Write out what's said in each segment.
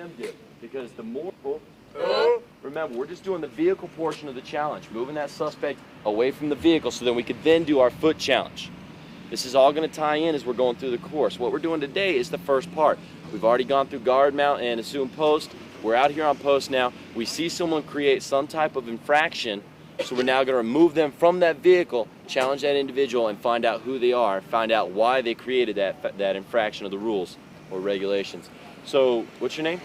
them do. Because the more, remember, we're just doing the vehicle portion of the challenge, moving that suspect away from the vehicle so then we could then do our foot challenge. This is all going to tie in as we're going through the course. What we're doing today is the first part. We've already gone through guard mount and assume post. We're out here on post now. We see someone create some type of infraction, so we're now going to remove them from that vehicle, challenge that individual, and find out who they are, find out why they created that infraction of the rules or regulations. So, what's your name?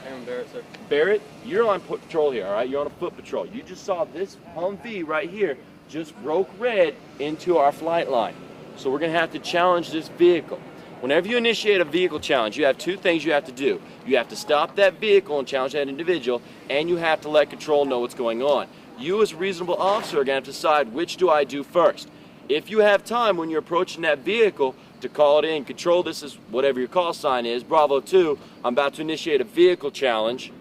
I'm Barrett, sir. Barrett, you're on patrol here, all right? You're on a foot patrol. You just saw this Humvee right here just broke red into our flight line. So we're going to have to challenge this vehicle. Whenever you initiate a vehicle challenge, you have two things you have to do. You have to stop that vehicle and challenge that individual, and you have to let control know what's going on. You as a reasonable officer are going to have to decide which do I do first. If you have time when you're approaching that vehicle to call it in, control, this is whatever your call sign is, Bravo 2, I'm about to initiate a vehicle challenge,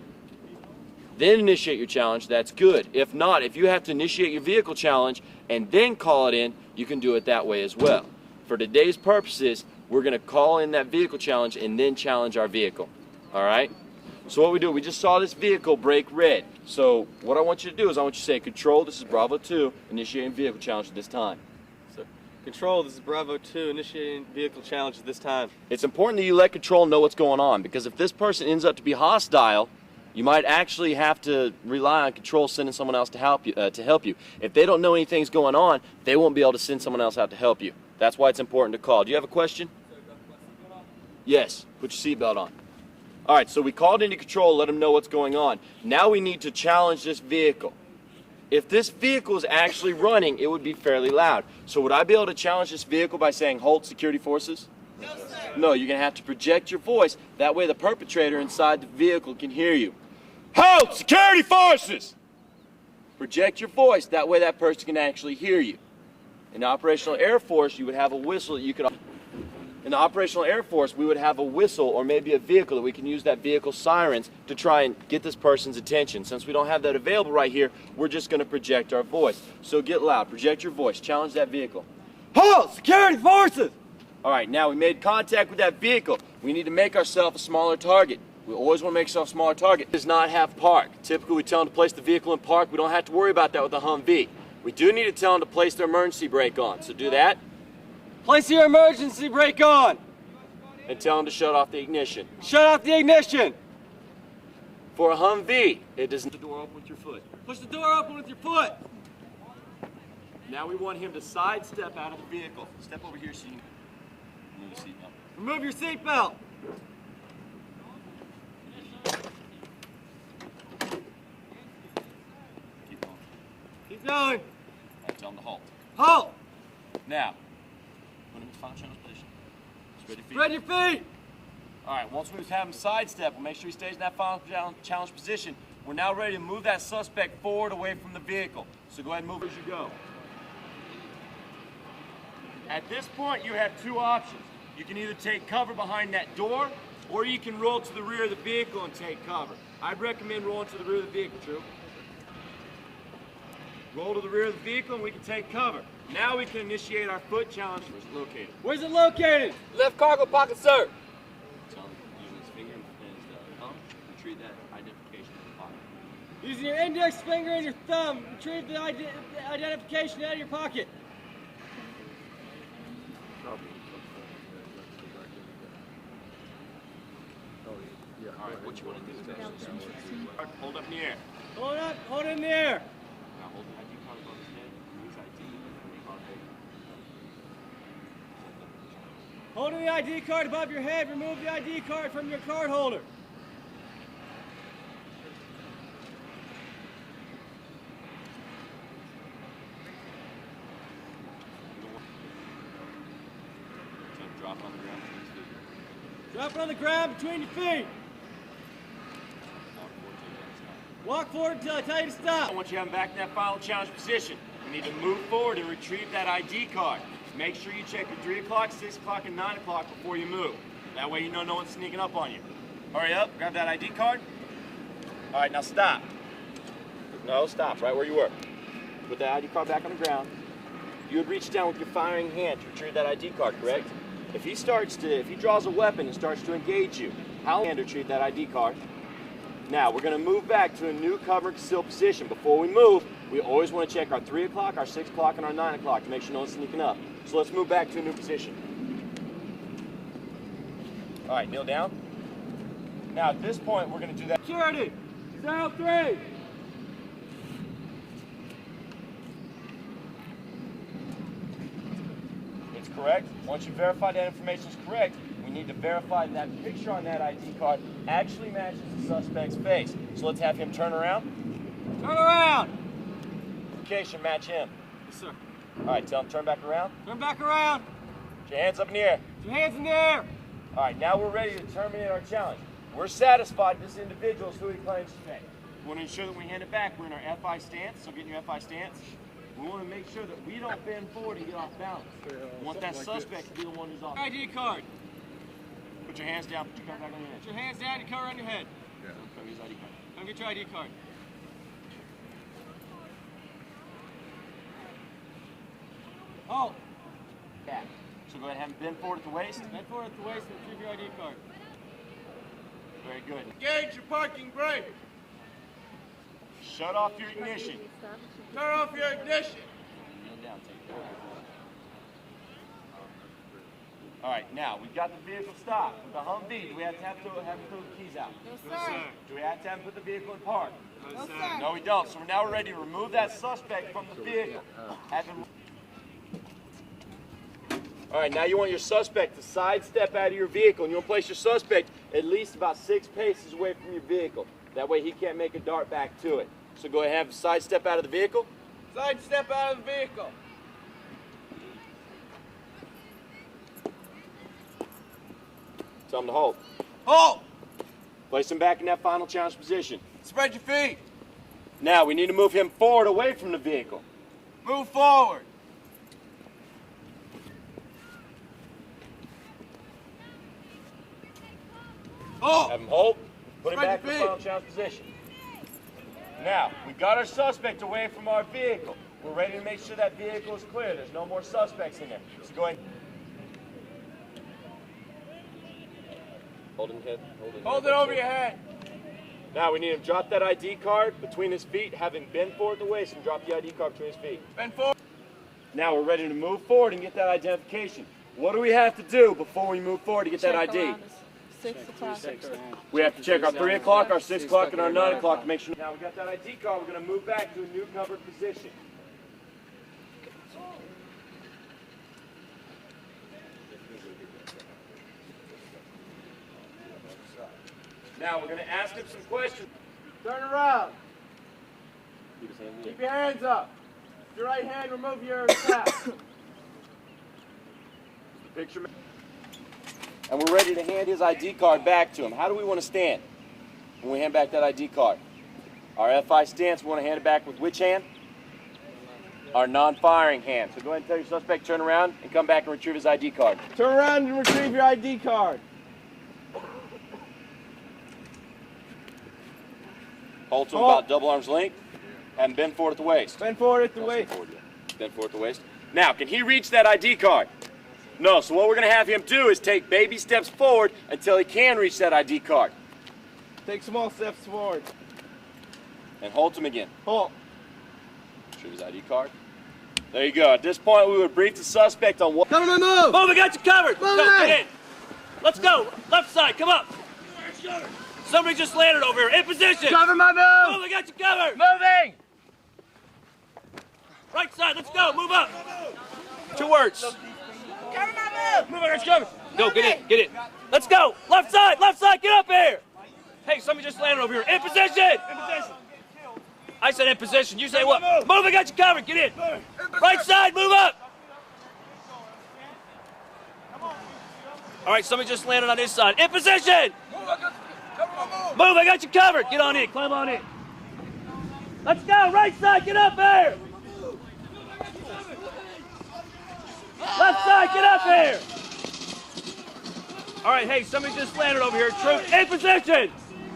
then initiate your challenge, that's good. If not, if you have to initiate your vehicle challenge and then call it in, you can do it that way as well. For today's purposes, we're going to call in that vehicle challenge and then challenge our vehicle. All right? So what we do, we just saw this vehicle break red. So what I want you to do is I want you to say, control, this is Bravo 2, initiating vehicle challenge at this time. So, control, this is Bravo 2, initiating vehicle challenge at this time. It's important that you let control know what's going on, because if this person ends up to be hostile, you might actually have to rely on control sending someone else to help you. If they don't know anything's going on, they won't be able to send someone else out to help you. That's why it's important to call. Do you have a question? Yes. Put your seatbelt on. All right, so we called into control, let them know what's going on. Now we need to challenge this vehicle. If this vehicle is actually running, it would be fairly loud. So would I be able to challenge this vehicle by saying, "Halt, security forces"? No, sir. No, you're going to have to project your voice. That way the perpetrator inside the vehicle can hear you. "Halt, security forces!" Project your voice. That way that person can actually hear you. In the Operational Air Force, you would have a whistle that you could... In the Operational Air Force, we would have a whistle or maybe a vehicle that we can use that vehicle's sirens to try and get this person's attention. Since we don't have that available right here, we're just going to project our voice. So get loud. Project your voice. Challenge that vehicle. "Halt, security forces!" All right, now we made contact with that vehicle. We need to make ourselves a smaller target. We always want to make ourselves a smaller target. It does not have park. Typically, we tell them to place the vehicle in park. We don't have to worry about that with the Humvee. We do need to tell them to place their emergency brake on. So do that. Place your emergency brake on! And tell them to shut off the ignition. Shut off the ignition! For a Humvee, it does not... Push the door open with your foot. Push the door open with your foot! Now we want him to sidestep out of the vehicle. Step over here so you can remove the seatbelt. Remove your seatbelt! Keep going. Keep going! All right, tell him to halt. Halt! Now, put him in final challenge position. Spread your feet. Spread your feet! All right, once we have him sidestep, we'll make sure he stays in that final challenge position. We're now ready to move that suspect forward away from the vehicle. So go ahead and move as you go. At this point, you have two options. You can either take cover behind that door, or you can roll to the rear of the vehicle and take cover. I'd recommend rolling to the rear of the vehicle, True. Roll to the rear of the vehicle and we can take cover. Now we can initiate our foot challenge. Where's it located? Where's it located? Left cargo pocket, sir. Tell him using his finger and his thumb, retrieve that identification in the pocket. Using your index finger and your thumb, retrieve the identification out of your pocket. All right, what you want to do is hold up in the air. Hold up, hold it in the air. Now hold the ID card above his head. Use ID and the card holder. Holding the ID card above your head, remove the ID card from your card holder. Drop it on the ground between his feet. Drop it on the ground between your feet. Walk forward until I tell you to stop. I want you to have him back in that final challenge position. We need to move forward and retrieve that ID card. Make sure you check at 3 o'clock, 6 o'clock, and 9 o'clock before you move. That way you know no one's sneaking up on you. Hurry up, grab that ID card. All right, now stop. No, stop, right where you were. Put that ID card back on the ground. You would reach down with your firing hand to retrieve that ID card, correct? If he draws a weapon and starts to engage you, How and retrieve that ID card. Now we're going to move back to a new cover and conceal position. Before we move, we always want to check our 3 o'clock, our 6 o'clock, and our 9 o'clock to make sure no one's sneaking up. So let's move back to a new position. All right, kneel down. Now at this point, we're going to do that. Security, 03. It's correct. Once you verify that information is correct, we need to verify that picture on that ID card actually matches the suspect's face. So let's have him turn around. Turn around. Location match him. Yes, sir. All right, tell him turn back around. Turn back around. Put your hands up in the air. Put your hands in the air. All right, now we're ready to terminate our challenge. We're satisfied this individual is who he claims to be. We want to ensure that we hand it back. We're in our FI stance, so get in your FI stance. We want to make sure that we don't bend forward and get off balance. We want that suspect to be the one who's off. ID card. Put your hands down, put your cover back on your head. Put your hands down, your cover on your head. Cover his ID card. Come get your ID card. Oh, Yeah. So go ahead and have him bend forward at the waist. bend forward at the waist and retrieve your ID card. Very good. Engage your parking brake. Shut off your ignition. Turn off your ignition. Kneel down, take it. All right, now we've got the vehicle stopped with the Humvee. Do we have to have him throw the keys out? No, sir. Do we have to have him put the vehicle in park? No, sir. No, we don't. So now we're ready to remove that suspect from the vehicle. All right, now you want your suspect to sidestep out of your vehicle, and you want to place your suspect at least about 6 paces away from your vehicle. That way he can't make a dart back to it. So go ahead and have him sidestep out of the vehicle. Sidestep out of the vehicle. Tell him to hold. Halt. Place him back in that final challenge position. Spread your feet. Now we need to move him forward away from the vehicle. Move forward. Halt. Have him hold. Put him Spread back in your the feet. final challenge position. Now, we got our suspect away from our vehicle. We're ready to make sure that vehicle is clear. There's no more suspects in there. So go ahead. Hold him head. Hold it over your head. Now we need him to drop that ID card between his feet, have him bend forward at the waist and drop the ID card between his feet. Bend forward. Now we're ready to move forward and get that identification. What do we have to do before we move forward to get that ID? 6 o'clock. We have to check our 3 o'clock, our 6 o'clock, and our 9 o'clock to make sure. Now we got that ID card, we're going to move back to a new covered position. Now we're going to ask him some questions. Turn around. Keep your hands up. With your right hand, remove your cap. Picture. And we're ready to hand his ID card back to him. How do we want to stand when we hand back that ID card? Our FI stance, we want to hand it back with which hand? Our non-firing hand. So go ahead and tell your suspect, turn around and come back and retrieve his ID card. Turn around and retrieve your ID card. Hold to him about double arm's length. Have him bend forward at the waist. Bend forward at the waist. Bend forward at the waist. Now, can he reach that ID card? No, so what we're going to have him do is take baby steps forward until he can reach that ID card. Take small steps forward. And hold him again. Halt. Retrieve his ID card. There you go. At this point, we would brief the suspect on what... Cover my move. Move, I got you covered. Move Go, it. get in. Let's go. Left side, come up. Somebody just landed over here. In position. Cover my move. Move, I got you covered. Moving. Right side, let's go. Move up. 2 words. Cover my move. Move, I got you covered. Go, get in. Let's go. Left side, get up here. Hey, somebody just landed over here. In position. In position. I said in position. You say what? Move, I got you covered. Get in. Right side, move up. All right, somebody just landed on this side. In position. Move, I got you covered. Get on in, climb on in. Let's go, right side, get up here. Left side, get up here. All right, hey, somebody just landed over here. Troop, in position.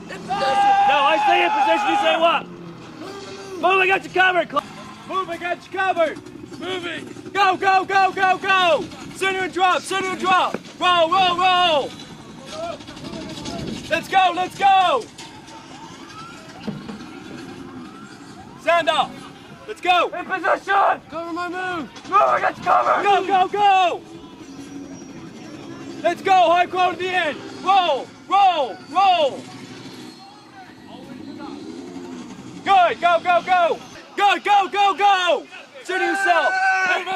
No, I say in position, you say what? Move, I got you covered. Move, I got you covered. Moving. Go, go, go, go, go. Center and drop, center and drop. Roll, roll, roll. Let's go, let's go! Sound off. Let's go! In position! Cover my move! Move, I got you covered! Go, go, go! Let's go, high quote at the end! Roll, roll, roll! Good, go, go, go! Good, go, go, go! Say to yourself,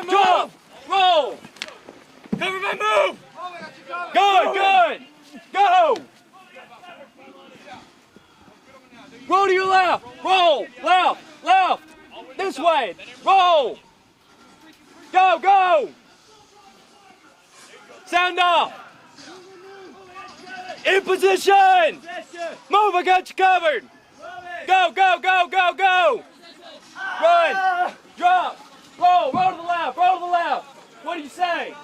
drop, roll! Cover my move! Good, good! Go! Roll to your left! Roll! Left! Left! This way! Roll! Go! Go! Sound off! In position! Move! I got you covered! Go! Go! Go! Go! Go! Run! Drop! Roll! Roll to the left! Roll to the left! What do you say?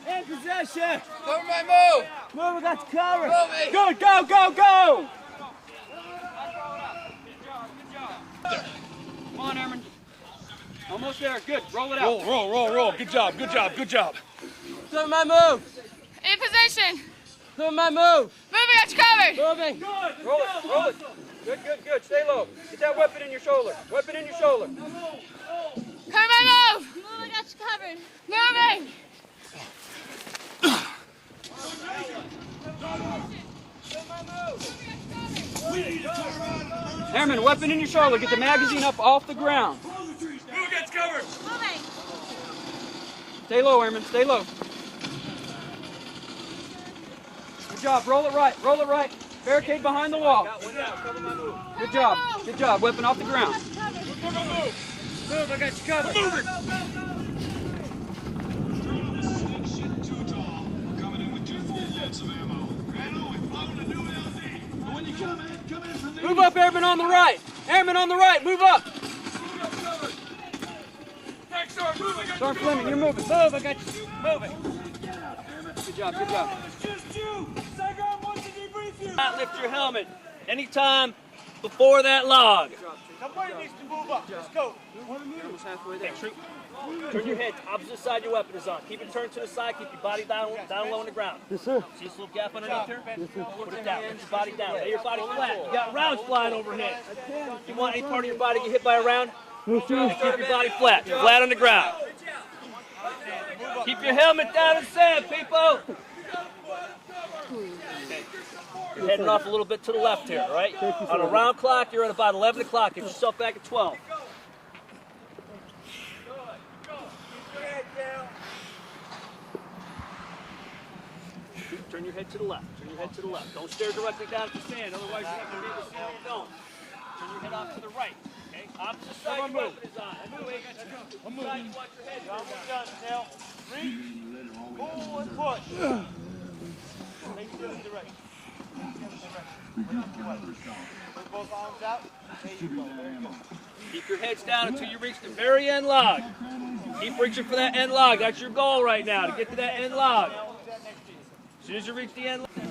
In possession! Cover my move! Move, I got you covered! Good! Go! Go! Go! Come on, Airman. Almost there. Good. Roll it out. Roll, roll, roll, roll. Good job, good job, good job. Cover my move! In position. Cover my move! Moving, got you covered. Moving! Roll it. Roll it. Good, good, good. Stay low. Get that weapon in your shoulder. Weapon in your shoulder. Cover my move. Moving, got you covered. Moving. Airman, weapon in your shoulder. Get the magazine up off the ground. Who gets covered? Moving. Stay low, Airman. Stay low. Good job. Roll it right. Roll it right. Barricade behind the wall. Good job. Good job. Weapon off the ground. Move, I got you covered! Move up, Airman on the right. Airman on the right. Move up. Sergeant Fleming, you're moving. Move, I got you moving! Good job. Good job. Not lift your helmet anytime before that log. Somebody needs to move up. Let's go. Almost halfway there. Turn your head opposite side your weapon is on. Keep it turned to the side. Keep your body down low on the ground. Yes, sir. See this little gap underneath here? Put it down. Put your body down. Lay your body flat. You got rounds flying overhead. You want any part of your body to get hit by a round? Keep your body flat. Flat on the ground. Keep your helmet down and sand, people. You're heading off a little bit to the left here, all right? On a round clock, you're at about 11 o'clock. Get yourself back at 12. Turn your head to the left. Turn your head to the left. Don't stare directly down at the sand, otherwise you're not going to be able to see where you're going. Turn your head off to the right. Okay? Opposite side your weapon is on. I'm moving. I'm moving. You want your head down. Now, reach, pull, and push. Make sure to the right. Put both arms out. There you go. There you go. Keep your heads down until you reach the very end log. Keep reaching for that end log. That's your goal right now, to get to that end log. As soon as you reach the end log. Keep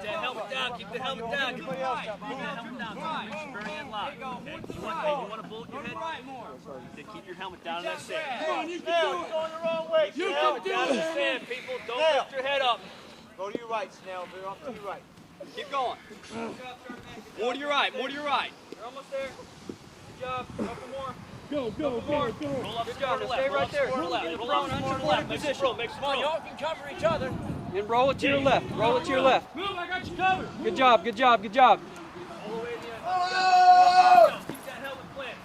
that helmet down. Keep the helmet down. Keep that helmet down. Reach the very end log. Okay? You want a bullet in your head? Then keep your helmet down in that sand. You can do it. Going the wrong way. Keep your helmet down in the sand, people. Don't lift your head up. Go to your right, Snell. Veer off to your right. Keep going. More to your right. More to your right. You're almost there. Good job. Couple more. Go, go, go, go. Roll up. Good job. Stay right there. Roll up. Roll up. Roll left. Make some roll. Make some roll. Y'all can cover each other. And roll it to your left. Roll it to your left. Move, I got you covered. Good job. Good job. Good job. Oh! Keep that helmet planted.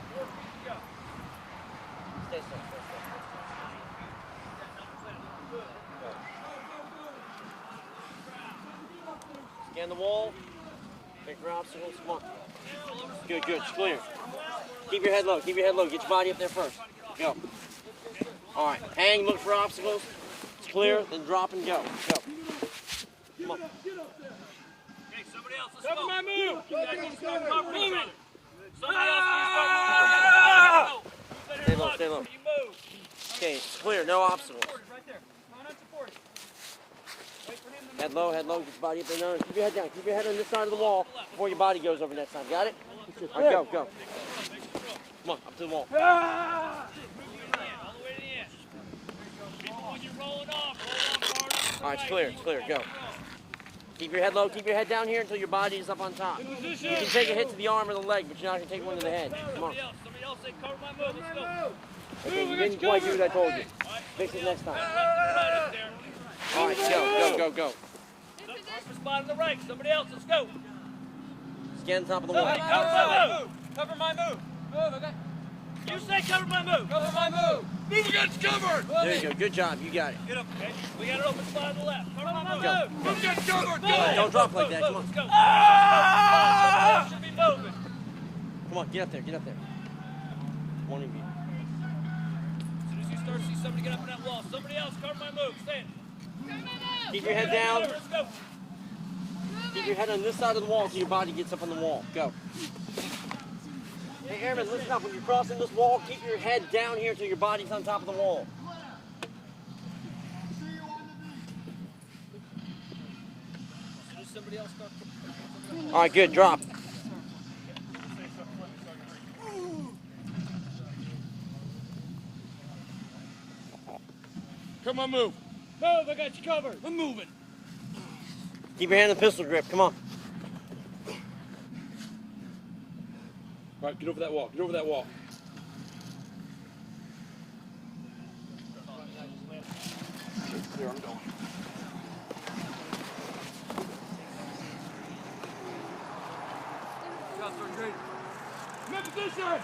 Go. Stay still. Scan the wall. Make your obstacles. Come on. Good, good. It's clear. Keep your head low. Keep your head low. Get your body up there first. Go. All right. Hang. Look for obstacles. It's clear. Then drop and go. Go. Come on. Okay, somebody else. Let's go. My move. Somebody else start moving. Stay low. Stay low. Okay, it's clear. No obstacles. Right there. Head low, get your body up there. No, keep your head down. Keep your head on this side of the wall before your body goes over that side. Got it? All right, go. Come on, up to the wall. All the way to the end. People, when you're rolling off hard. All right, it's clear, go. Keep your head low, keep your head down here until your body is up on top. You can take a hit to the arm or the leg, but you're not going to take one to the head. Come on. Somebody else say cover my move. Let's go. Okay, you didn't quite do what I told you. Fix it next time. All right, go. First spot on the right. Somebody else, let's go. Scan the top of the wall. Somebody, cover my move. Cover my move. You say cover my move. Cover my move. Move against cover! There you go, good job, you got it. Get up, okay? We got an open spot on the left. Cover my move. Go. Move against cover! Go! Don't drop like that, come on. Let's go. Somebody else should be moving. Come on, get up there. One of you. As soon as you start to see somebody get up in that wall, somebody else cover my move. Stand. Keep your head down. Let's go. Keep your head on this side of the wall so your body gets up on the wall. Go. Hey, Airman, listen up. When you're crossing this wall, keep your head down here until your body's on top of the wall. As soon as somebody else starts. All right, good. Drop. Come on, move. Move, I got you covered. I'm moving. Keep your hand in the pistol grip. Come on. All right, get over that wall. Get over that wall. There, I'm going. Good position!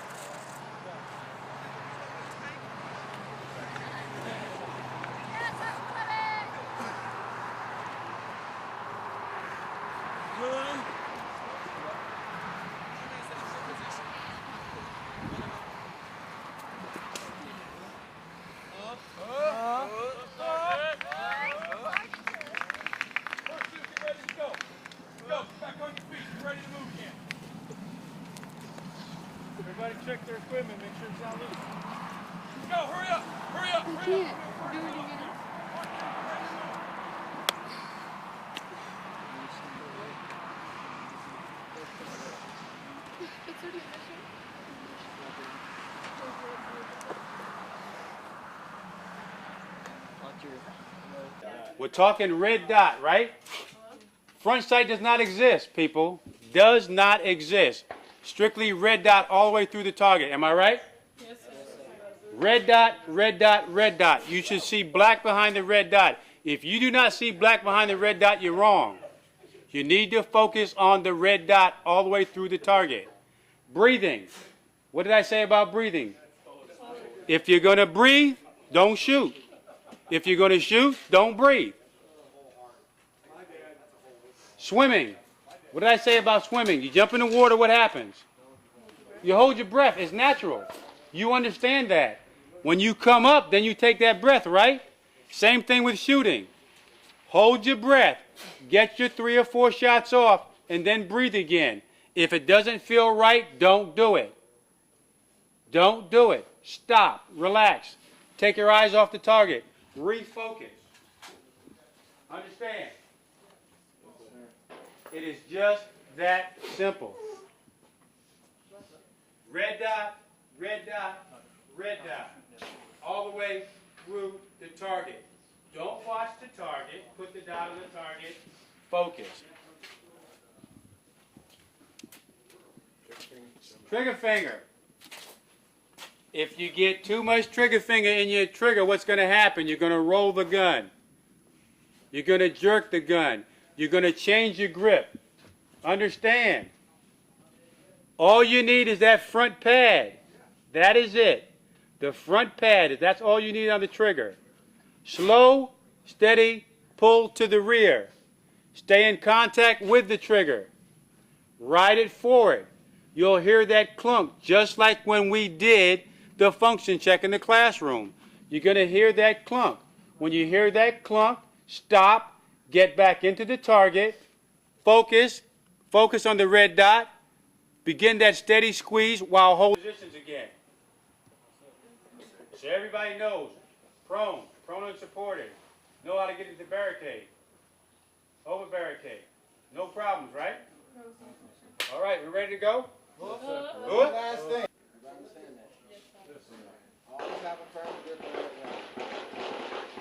Everybody check their equipment, make sure it's not loose. Go, hurry up! Hurry up! You Hurry up! can't do it again. It's already We're talking red dot, right? Front sight does not exist, people. Does not exist. Strictly red dot all the way through the target. Am I right? Yes, sir. Red dot, red dot, red dot. You should see black behind the red dot. If you do not see black behind the red dot, you're wrong. You need to focus on the red dot all the way through the target. Breathing. What did I say about breathing? If you're going to breathe, don't shoot. If you're going to shoot, don't breathe. Swimming. What did I say about swimming? You jump in the water, what happens? You hold your breath. It's natural. You understand that. When you come up, then you take that breath, right? Same thing with shooting. Hold your breath. Get your 3 or 4 shots off, and then breathe again. If it doesn't feel right, don't do it. Don't do it. Stop. Relax. Take your eyes off the target. Refocus. Understand? It is just that simple. Red dot, red dot, red dot. All the way through the target. Don't watch the target. Put the dot on the target. Focus. Trigger finger. If you get too much trigger finger in your trigger, what's going to happen? You're going to roll the gun. You're going to jerk the gun. You're going to change your grip. Understand. All you need is that front pad. That is it. The front pad, that's all you need on the trigger. Slow, steady, pull to the rear. Stay in contact with the trigger. Ride it forward. You'll hear that clunk, just like when we did the function check in the classroom. You're going to hear that clunk. When you hear that clunk, stop, get back into the target, focus on the red dot, begin that steady squeeze while holding positions again. So everybody knows, prone and supported, know how to get into barricade, over barricade. No problems, right? All right, we ready to go? Good? Last thing. Always have a firm grip on that leg.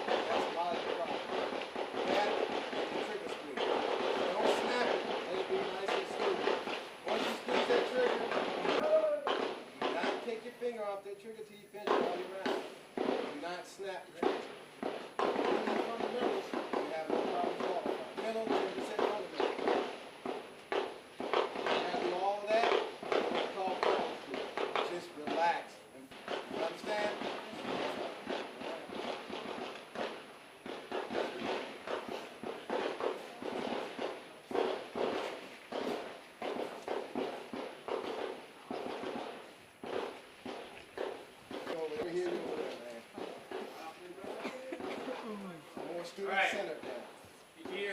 That's a lot of your problem.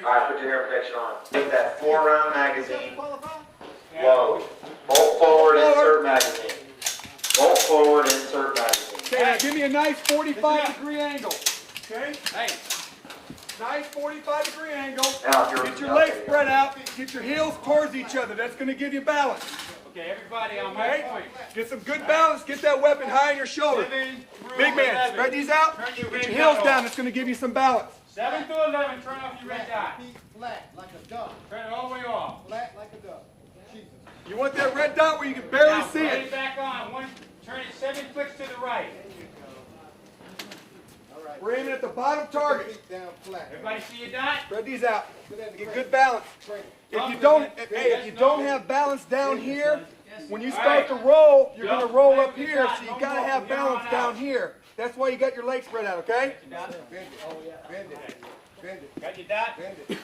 Alright, put your hair protection on. Take that 4-round magazine. Load. Bolt forward, insert magazine. Bolt forward, insert magazine. Okay, now give me a nice 45-degree angle. Okay? Hey. Nice 45-degree angle. Now, if you're Get your legs spread out. Get your heels towards each other. That's going to give you balance. Okay, everybody on my point. Get some good balance. Get that weapon high on your shoulder. Big man, spread these out. Get your heels down. It's going to give you some balance. 7 to 11, turn off your red dot. Flat like a duck. Turn it all the way off. Flat like a duck. Jesus. You want that red dot where you can barely Now, see put it. it back on. Turn it 7 clicks to the right. We're aiming at the bottom target. Feet down flat. Everybody see your dot? Spread these out. Get good balance. If you don't have balance down here, when you start to roll, you're going to roll up here, so you got to have balance down here. That's why you got your legs spread out, okay? Bend it. Oh, yeah. Bend it. Bend it. Got your dot? Bend it.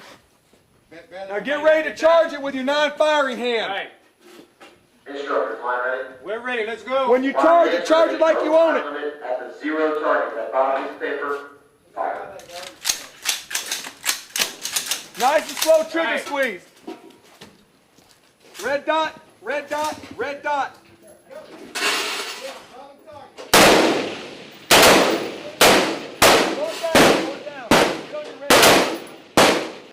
Bend Now get ready to charge it with your non-firing All hand. right. Instructors, line ready? We're ready. Let's go. When you charge it like you own it. Limit at the 0 target. That bottom piece of paper. Fire. Nice and slow trigger Right. squeeze. Red dot, red dot, red dot. Slow it down, slow it down. Get on your red dot.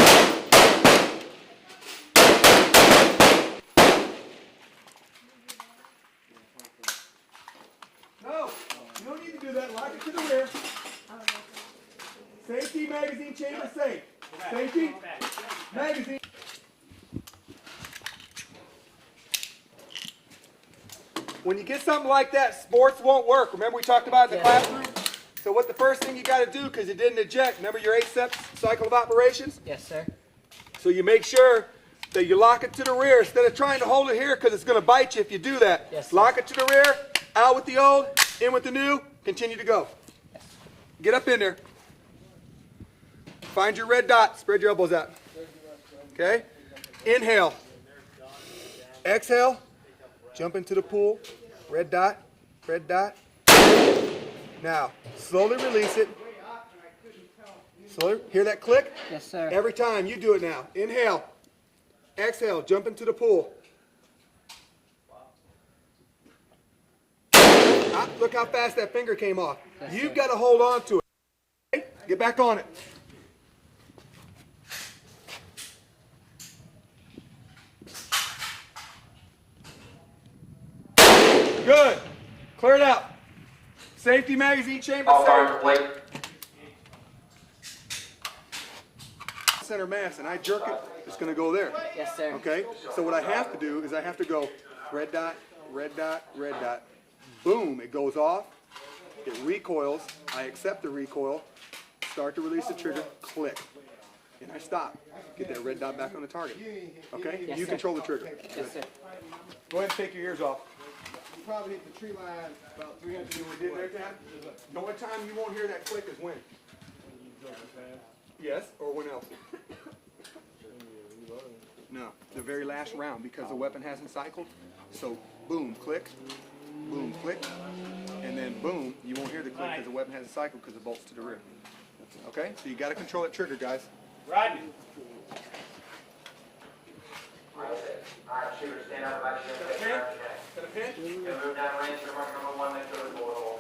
No, you don't need to do that. Lock it to the rear. Safety, magazine, chamber safe. Safety, magazine. When you get something like that, sports won't work. Remember we talked about it in the classroom? So what the first thing you got to do, because it didn't eject, remember your 8-step cycle of operations? Yes, sir. So you make sure that you lock it to the rear instead of trying to hold it here because it's going to bite you if you do that. Yes, sir. Lock it to the rear, out with the old, in with the new, continue to go. Get up in there. Find your red dot, spread your elbows out. Okay? Inhale. Exhale. Jump into the pool. Red dot, red dot. Now, slowly release it. Slowly, hear that click? Yes, sir. Every time, you do it now. Inhale. Exhale, jump into the pool. Ah, look how fast that finger came off. You've got to hold on to it. Okay? Get back on it. Good. Clear it out. Safety magazine chamber All fire safe. complete. Center mass, and I jerk it, it's going to go there. Yes, sir. Okay? So what I have to do is I have to go red dot, red dot, red dot. Boom, it goes off. It recoils. I accept the recoil. Start to release the trigger. Click. And I stop. Get that red dot back on the target. Okay? Yes, You sir. control the trigger. Yes, sir. Go ahead and take your ears off. You probably hit the tree line about 300 feet Did every time? The only time you won't hear that click is when? Yes, or when else? No, the very last round because the weapon hasn't cycled. So boom, click, and then boom, you won't hear the click because the weapon hasn't cycled because it bolts to the rear. Okay, so you got to control that trigger, guys. Rodney. Alright, shooter, stand up, back to your Got a pinch? Move down range to mark number 1, make sure the bullet hole.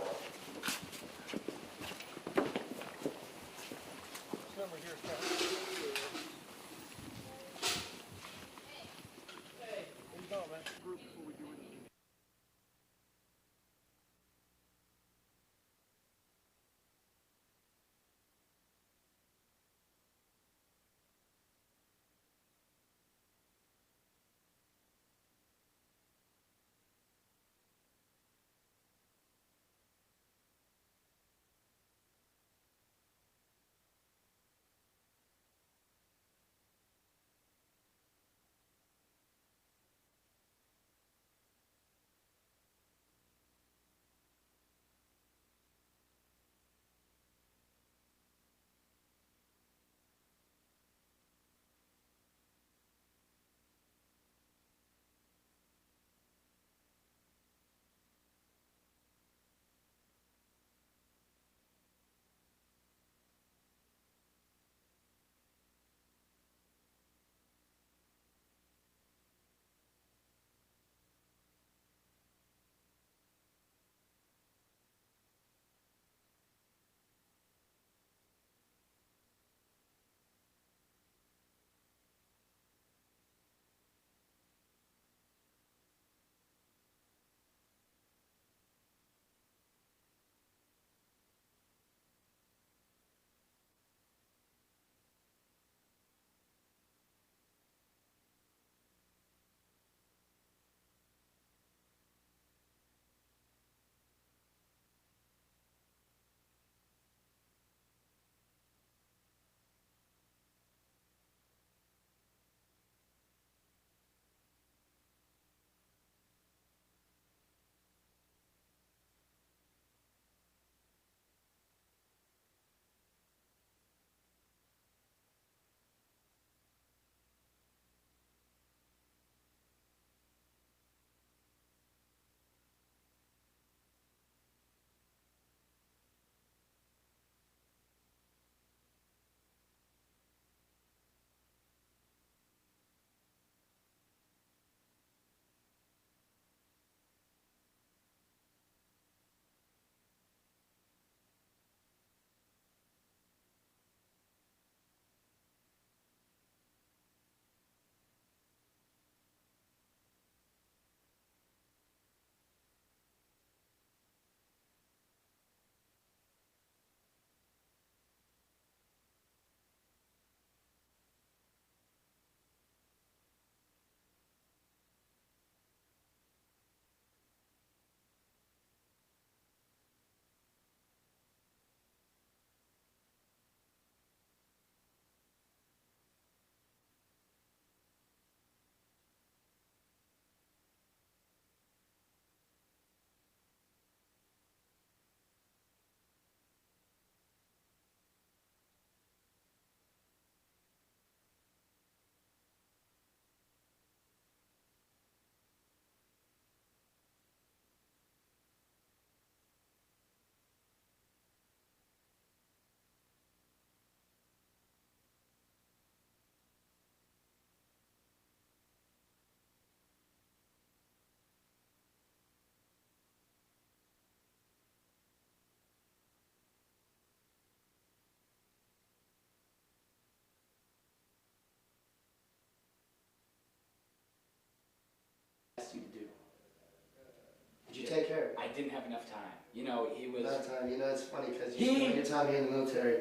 I didn't have enough time. You know, he was. That time, you know, it's funny because He- you spent your time here in the military,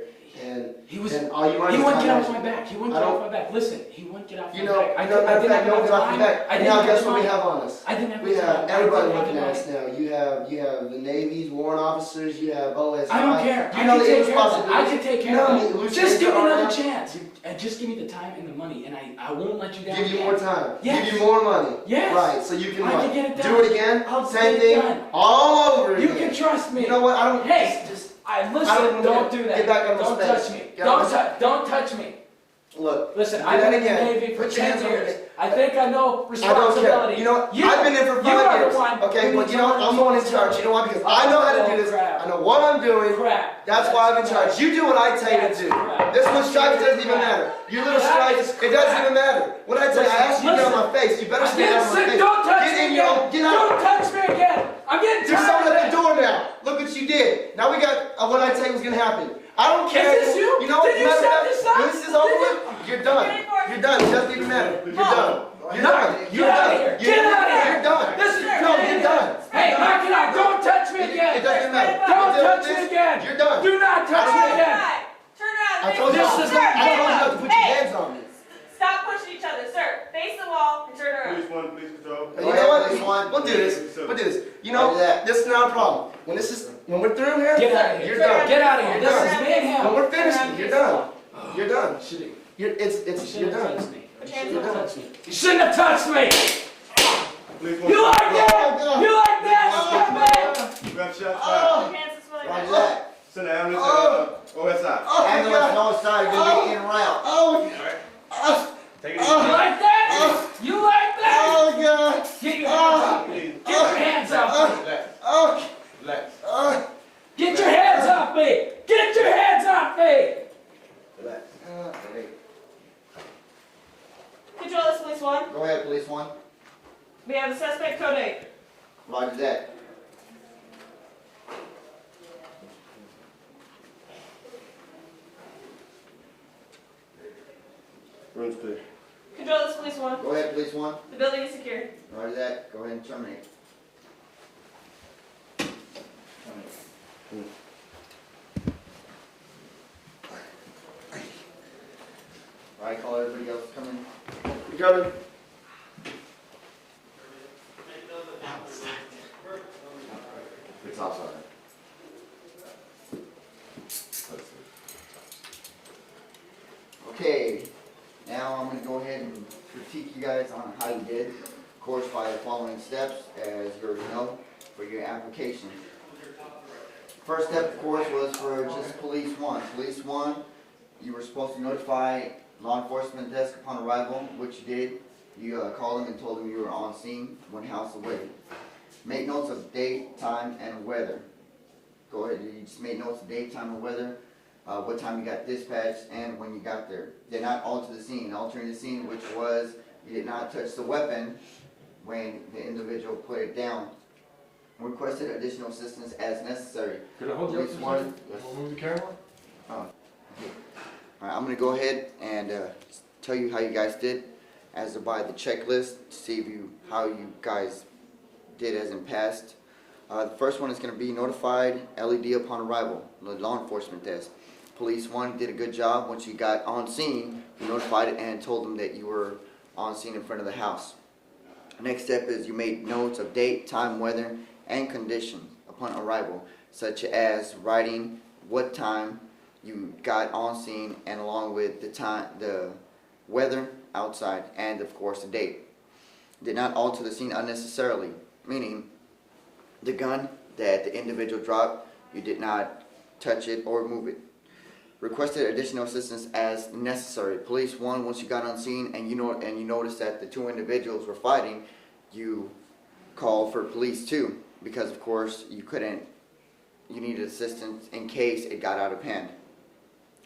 and He was. and all you want He is wouldn't time get off to- my back. He wouldn't I get don't- off my back. Listen, he wouldn't get off You my know, back. matter of fact, didn't have don't enough get off your time. back. I And didn't now have guess enough what we time. have on us? I didn't have We enough have time. I everybody didn't have looking at enough us now. You have the Navy's warrant officers. You have OSI. I don't care. You know the I can take care of that. I responsibility. can take You care know of how many that. lieutenants Just give me there are another now? chance. And just give me the time and the money, and I won't let you down. Give you again. more time. Yes. Give you more money. Yes. Right. So you can I what? can get it done. Do it again. I'll Same get it thing. done. All over You again. can trust me. You know what? I don't. Hey, just I listen. I don't Don't wanna do that. get back on my Don't space. touch me. Get on my Don't touch me. look. Listen, do I've that been in the again. Navy for Put your 10 hands on years. me. I think I know I don't responsibility. care. You know what? I've been there for 5 you are years. the one Okay, who but you know what? I'm the one in charge. You know why? Because I know how to do this. crap. I know what I'm doing. Crap. That's why I'm in charge. You do what I tell you to That's do. crap. This one strikes doesn't even matter. Your little That strike, is it doesn't even matter. When I tell you, I ask you to get on my face. You better I'm stay getting out of my sick. face. Don't touch Get me in your again. own. Get Don't out. touch me again. I'm getting There's tired someone of at it. the door now. Look what you did. Now we got what I tell you was gonna happen. I don't care. Is this you? You know what? Did you Matter of set fact, this up? when this is over with, you're done. You're done. It doesn't even matter. You're done. You're done. You're Get out done. of here. You're Get out of here. You're done. This is No, you're done. Hey, You're done. knock it out. Don't touch me again. It doesn't matter. Don't You touch did me this, again. You're done. Do not touch me again. Turn around. I told you. This is not- I told you not to put your hands on me. Stop pushing each other, sir. Face the wall and turn around. Police one, police control. You know what? We'll do this. We'll do this. You know, this is not a problem. When we're through here, Get out of here. you're done. Get out of here. You're This done. is mayhem. When we're finished, you're done. You're done. You You're shouldn't have done. touched me. Put You your hands shouldn't have up. touched me. You shouldn't have touched me. Police one. You like Oh, that? God. You like that? Stop it. Grab shots fired. Oh, Put your hands this way. Roger that. Send the ambulance Oh. to OSI. Oh, my God. north side, Oh. in and around. Oh, Take it You easy. like that? You like that? oh, God. Get your hands up. Get your hands up. Oh, Relax. Get your hands off me. Get your hands off me. Control this, police one. Go ahead, police one. We have a suspect code 8. Roger that. Room's clear. Control this, police one. Go ahead, police one. The building is secure. Roger that. Go ahead and terminate. All right, call everybody else coming. you got it. It's outside. Okay, now I'm going to go ahead and critique you guys on how you did. Of course, by the following steps, as you already know, for your application. First step, of course, was for just police one. Police one, you were supposed to notify law enforcement desk upon arrival, which you did. You called them and told them you were on scene, 1 house away. Make notes of date, time, and weather. Go ahead, you just made notes of date, time, and weather, what time you got dispatched, and when you got there. Did not alter the scene. Altering the scene, which was you did not touch the weapon when the individual put it down. Requested additional assistance as necessary. Could I hold you up for a second? We'll move the camera. Alright, I'm going to go ahead and tell you how you guys did as by the checklist to see how you guys did as in past. The first one is going to be notified LED upon arrival, the law enforcement desk. Police 1 did a good job. Once you got on scene, you notified it and told them that you were on scene in front of the house. Next step is you made notes of date, time, weather, and condition upon arrival, such as writing what time you got on scene and along with the time, the weather outside, and of course the date. Did not alter the scene unnecessarily, meaning the gun that the individual dropped, you did not touch it or move it. Requested additional assistance as necessary. Police 1, once you got on scene and you noticed that the 2 individuals were fighting, you called for police 2 because of course you needed assistance in case it got out of hand.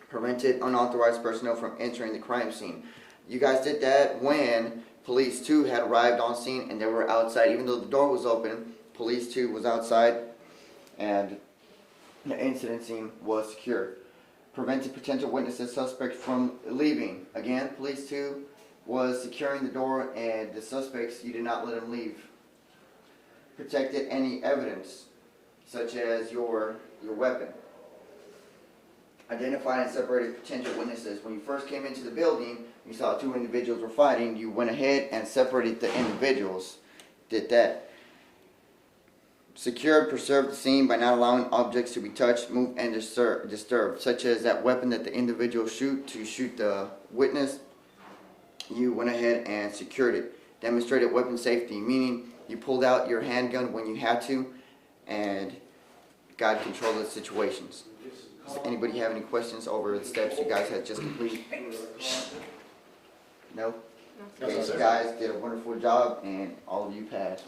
Prevented unauthorized personnel from entering the crime scene. You guys did that when police 2 had arrived on scene and they were outside. Even though the door was open, police 2 was outside and the incident scene was secure. Prevented potential witnesses, suspects from leaving. Again, police 2 was securing the door and the suspects, you did not let them leave. protected any evidence, such as your weapon. Identified and separated potential witnesses. When you first came into the building, you saw two individuals were fighting. You went ahead and separated the individuals. Did that. Secured, preserved the scene by not allowing objects to be touched, moved, and disturbed, such as that weapon that the individual shoot to shoot the witness. You went ahead and secured it. Demonstrated weapon safety, meaning you pulled out your handgun when you had to and got control of the situations. Does anybody have any questions over the steps you guys had just completed? No? Okay, you guys did a wonderful job and all of you passed.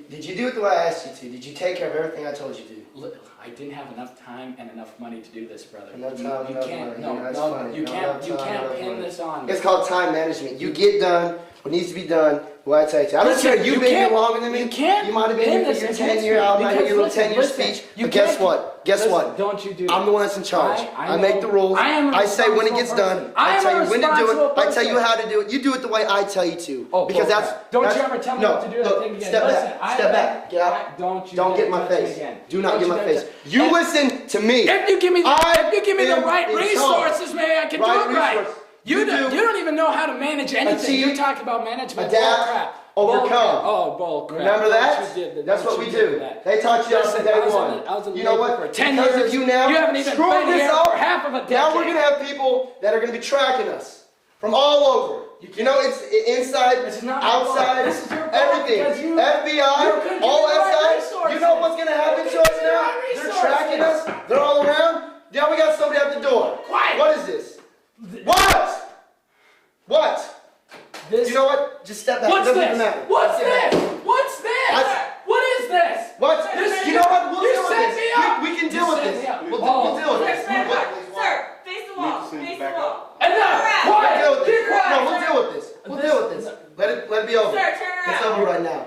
Did you do it the way I asked you to? Did you take care of everything I told you to? Look, I didn't have enough time and enough money to do this, brother. Enough You time, enough can't, money. no, That's no, funny. you No, can't, enough you time, can't enough pin money. this on me. It's called time management. You get done what needs to be done, what I tell you to. I don't Listen, care, you've you been here can't- longer than me. you can't You might have been pin here for this your against 10-year, me, I might have because your little listen, 10-year listen, speech. you But guess can't- what? Guess listen, what? don't you do I'm that. the one that's in charge. I I make know. the rules. I am a I say when it gets responsible done. person. I I am tell a you when to do responsible it. I tell you person. how to do it. You do it the way I tell you to. Oh, because bull that's crap. Don't that's, you ever tell me no, what to do that look, thing again. Step Listen, back. Step back. Get out. Don't you Don't get in my dare touch me face. again. Do not Don't get in you my dare face. touch- You And listen to me. If you give me the am right in resources, charge. man, I can Right do it right. resources. You You don't, do. you don't even know how to manage anything. Achieve, You talk about management. adapt, Bull crap. overcome. Bull crap. Oh, bull crap. Remember Don't that? you did that. That's Don't what you we did do. that. They taught you that Listen, from day I was in one. the- I was in the You know Navy what? for 10 Because years. of you now, You haven't even screw been this here up. for half of a decade. Now we're gonna have people that are gonna be tracking us from all over. You know, it's inside, This is not my fault. outside, This is your fault everything. because you FBI, couldn't all give me the that right side. You know what's gonna happen You to us couldn't give me the now? right They're resources. tracking us. They're all around. Now we got somebody at the door. Quiet. What is this? What? What? This, You know what? Just step back. what's It doesn't this? even matter. What's Step back. this? What's this? What is this? What? This- You know what? We'll you deal with set this. me up. We can You deal with set this. me up. We'll Oh. deal with this. Sir, face the wall. Face the wall. Enough! We'll Quiet! deal with Be this. quiet! No, we'll deal with this. We'll deal with this. Let it be over. Sir, turn It's around. over right now.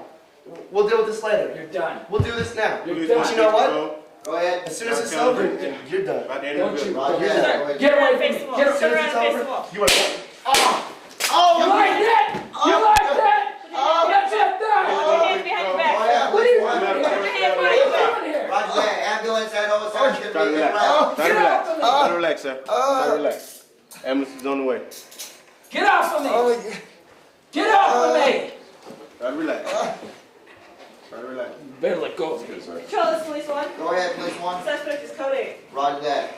We'll deal with this later. You're done. We'll do this now. You're But done. you know what? Go ahead. As soon as it's over, you're done. By the end Don't of the you? Roger You're that. done. Go ahead. Get away from Face me. the wall. Get As soon Turn as it's around and face over, the wall. you are. You like that? You like that? That's it. Put your hands behind your back. What are you Put doing your here? hands What are behind you your back. doing here? Roger that. Ambulance at all times. Should Try to be relax. around. Try to Get relax. off of me. Try to relax, sir. Try to relax. Ambulance is on the way. Get off of me. Oh, yeah. Get off of me. Try to relax. Try to relax. Better let go. Control this, police one. Go ahead, police one. Suspect is code 8. Roger that.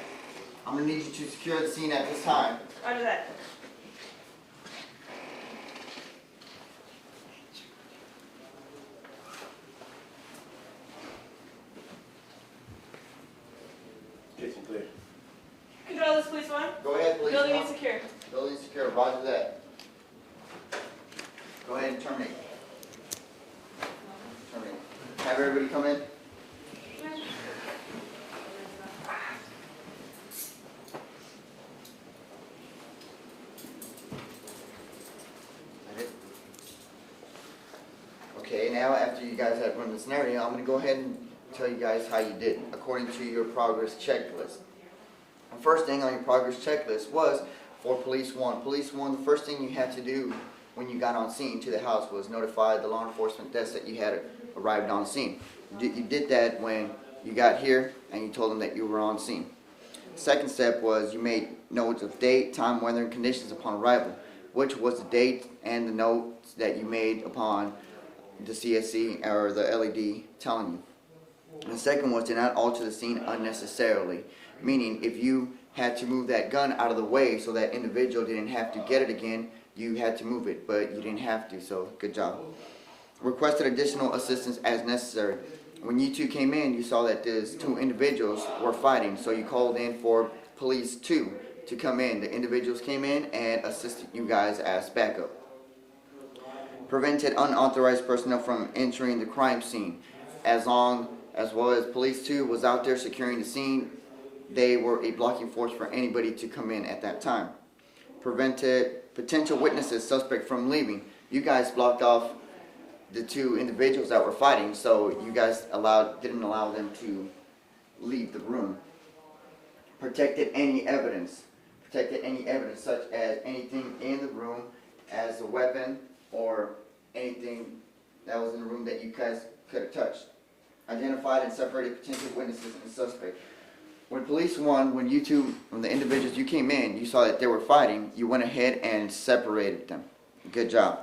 I'm gonna need you to secure the scene at this time. Roger that. Kitchen clear. Control this, police one. Go ahead, police Building one. is secure. Building secure. Roger that. Go ahead and terminate. Terminate. Have everybody come in. Okay, now after you guys have run the scenario, I'm going to go ahead and tell you guys how you did according to your progress checklist. The first thing on your progress checklist was for Police 1. Police 1, the first thing you had to do when you got on scene to the house was notify the law enforcement desk that you had arrived on scene. You did that when you got here and you told them that you were on scene. The second step was you made notes of date, time, weather, and conditions upon arrival, which was the date and the notes that you made upon the CSC or the LED telling you. And the second was to not alter the scene unnecessarily, meaning if you had to move that gun out of the way so that individual didn't have to get it again, you had to move it, but you didn't have to, so good job. Requested additional assistance as necessary. When you two came in, you saw that these two individuals were fighting, so you called in for Police 2 to come in. The individuals came in and assisted you guys as backup. Prevented unauthorized personnel from entering the crime scene. As well as Police 2 was out there securing the scene, they were a blocking force for anybody to come in at that time. Prevented potential witnesses, suspect from leaving. You guys blocked off the two individuals that were fighting, so you guys didn't allow them to leave the room. Protected any evidence. Protected any evidence such as anything in the room as a weapon or anything that was in the room that you guys could have touched. Identified and separated potential witnesses and suspect. When the individuals you came in, you saw that they were fighting, you went ahead and separated them. Good job.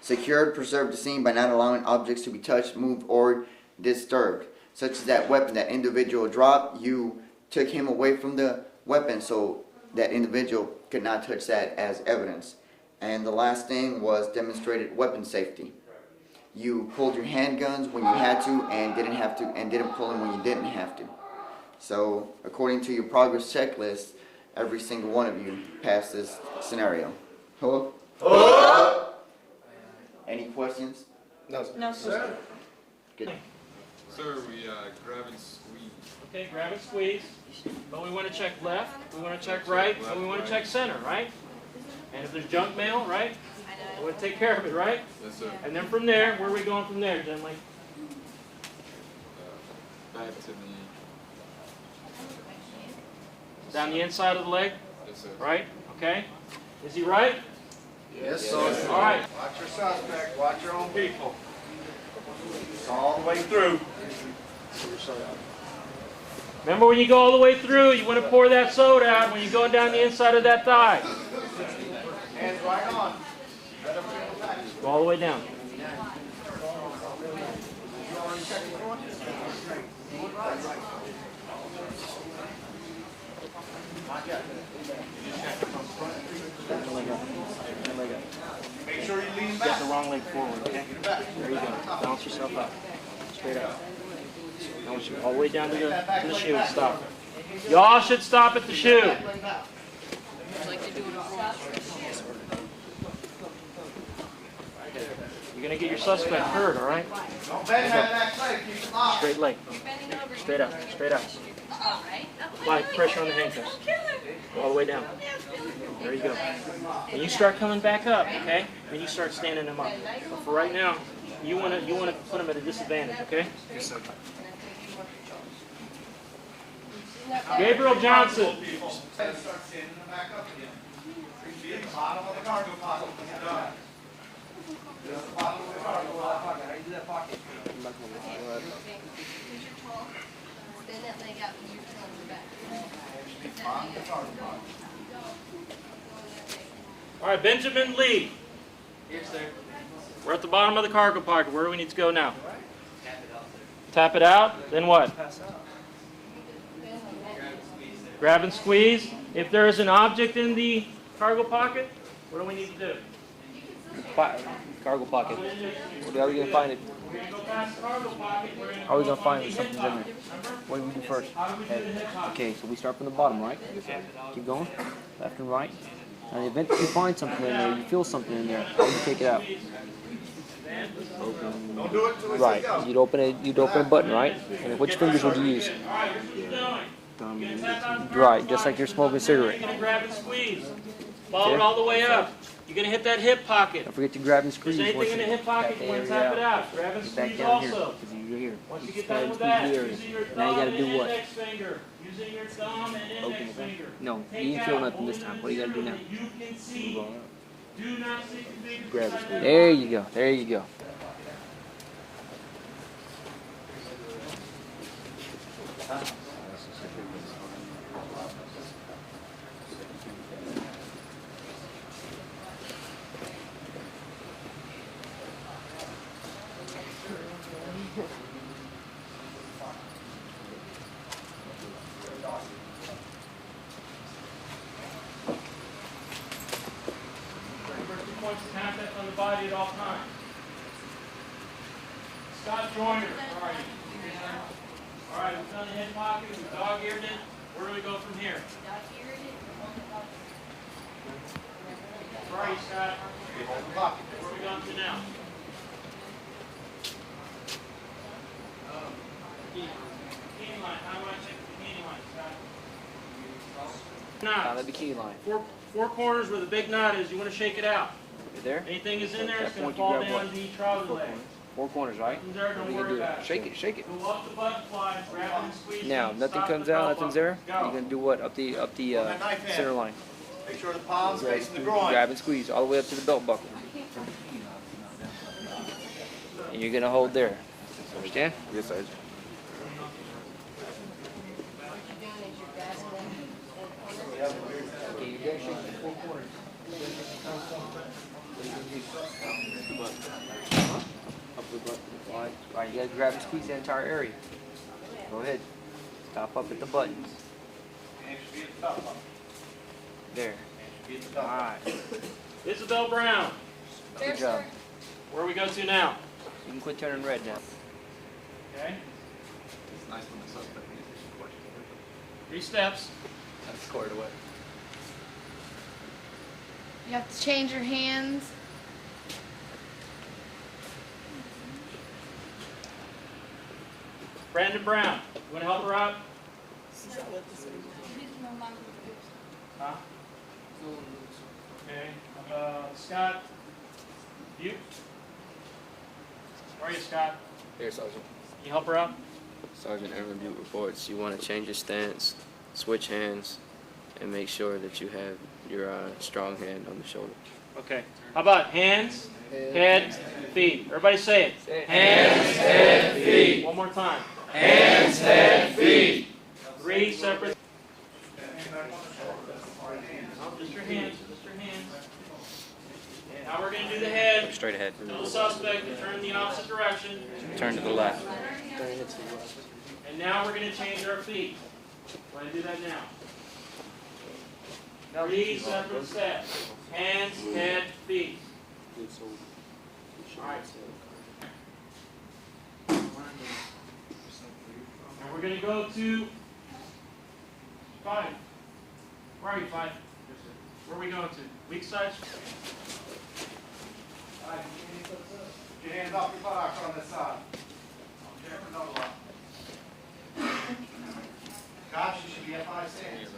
Secured, preserved the scene by not allowing objects to be touched, moved, or disturbed. Such as that weapon that individual dropped, you took him away from the weapon so that individual could not touch that as evidence. And the last thing was demonstrated weapon safety. You pulled your handguns when you had to and didn't have to, and didn't pull them when you didn't have to. So, according to your progress checklist, every single one of you passed this scenario. Hello? Hello? Any questions? No, sir. No, sir. Good. Sir, we grab and squeeze. Okay, grab and squeeze. But we want to check left, we want to check right, and we want to check center, right? And if there's junk mail, right? We want to take care of it, right? Yes, sir. And then from there, where are we going from there, gentlemen? Back to the... Down the inside of the leg, Yes, sir. right? Okay. Is he right? Yes, sir. All right. Watch your suspect. Watch your own people. It's all the way through. Remember, when you go all the way through, you want to pour that soda out when you're going down the inside of that thigh. Hands right on. Go all the way down. Make sure you lean Get back. the wrong leg forward, okay? There you go. Bounce yourself up. Straight up. Now you all the way down to the shoe. Stop. Y'all should stop at the shoe. You're going to get your suspect hurt, all right? Don't bend that next leg. Keep it locked. Straight leg. Straight up. Straight up. Apply pressure on the handcuffs. All the way down. There you go. When you start coming back up, okay? Then you start standing them up. But for right now, you want to put them at a disadvantage, okay? Yes, sir. Gabriel Johnson. Start standing them back up again. Be at the bottom of the cargo pocket when you're done. Be at the bottom of the cargo pocket. How do you do that pocket? Bend that leg out and you're telling me back. Bottom of the cargo pocket. All right, Benjamin Lee. Here, sir. We're at the bottom of the cargo pocket. Where do we need to go now? Tap it out. Then what? Grab and squeeze. If there is an object in the cargo pocket, what do we need to do? Cargo pocket. How are we going to find it? We're going to go past the cargo pocket. How are we going to find it? Something's in there. What do we do first? Okay, so we start from the bottom, right? Keep going. Left and right. And eventually you find something in there, you feel something in there. How do you take it out? Open. Don't do it until it Right. says go. You'd open a button, right? And which fingers would you use? Right, just like you're smoking a cigarette. You're going to grab and squeeze. Follow it all the way up. You're going to hit that hip pocket. Don't forget to grab and If there's squeeze. anything in the hip pocket, you want to tap it out. Grab and Get back squeeze down here, also. because you're here. Once you Just get done with squeeze that, the area. using your Now you thumb got to and do what? index finger. Using your thumb and index Open it. finger. No, you Take didn't feel out, nothing this hold time. in What do you got to do the now? center that you can see. Do not stick your fingers Grab inside it. that There you go. There you go. First 2 points of contact on the body at all times. Scott Joyner, where are you? All right, we've done the hip pocket, we've dog-eared it. Where do we go from here? Where are you, Scott? Where are we going to now? Bikini line. How do I check the bikini line, Scott? Down Knots. the bikini line. Four corners where the big knot is. You want to shake it out. Right there. Anything is in there, At it's that going to point, you fall grab down what? the trouser leg. Four corners, right? Nothing's there, What don't are you worry gonna about do? it. Shake it, shake it. Go up the butterfly, grab and squeeze. Now, it, nothing stop comes the out, belt nothing's buckle. there. Go. You're gonna do what? Up the that knife in. center line. Make sure the palms facing the groin. Grab and squeeze all the way up to the belt buckle. and you're gonna hold there. Understand? Yes, Sergeant. Okay, you're gonna shake the four corners. Right, you gotta grab and squeeze the entire area. Go ahead. Stop up at the buttons. There. Alright. Isabel Brown, Good job. where we go to now? You can quit turning red now. Okay. It's nice when the suspect answers the question. 3 steps. That's squared away. You have to change your hands. Brandon Brown, you want to help her out? Huh? Okay. Scott, you? Where are you, Scott? Here, Sergeant. Can you help her out? Sergeant Aaron Butte reports you want to change your stance, switch hands, and make sure that you have your strong hand on the shoulder. Okay. How about hands, head, feet? Everybody say it. Hands, head, feet. One more time. Hands, head, feet. 3 separate. Just your hands. Just your hands. And now we're going to do the head. Straight ahead. Tell the suspect to turn in the opposite direction. Turn to the left. And now we're going to change our feet. Go ahead and do that now. 3 separate steps. Hands, head, feet. All right. And we're going to go to 5. Where are you, 5? Where are we going to? Weak sides? Keep your hands off your buttocks on this side. Careful, no lock. Gosh, you should be at 5 cents.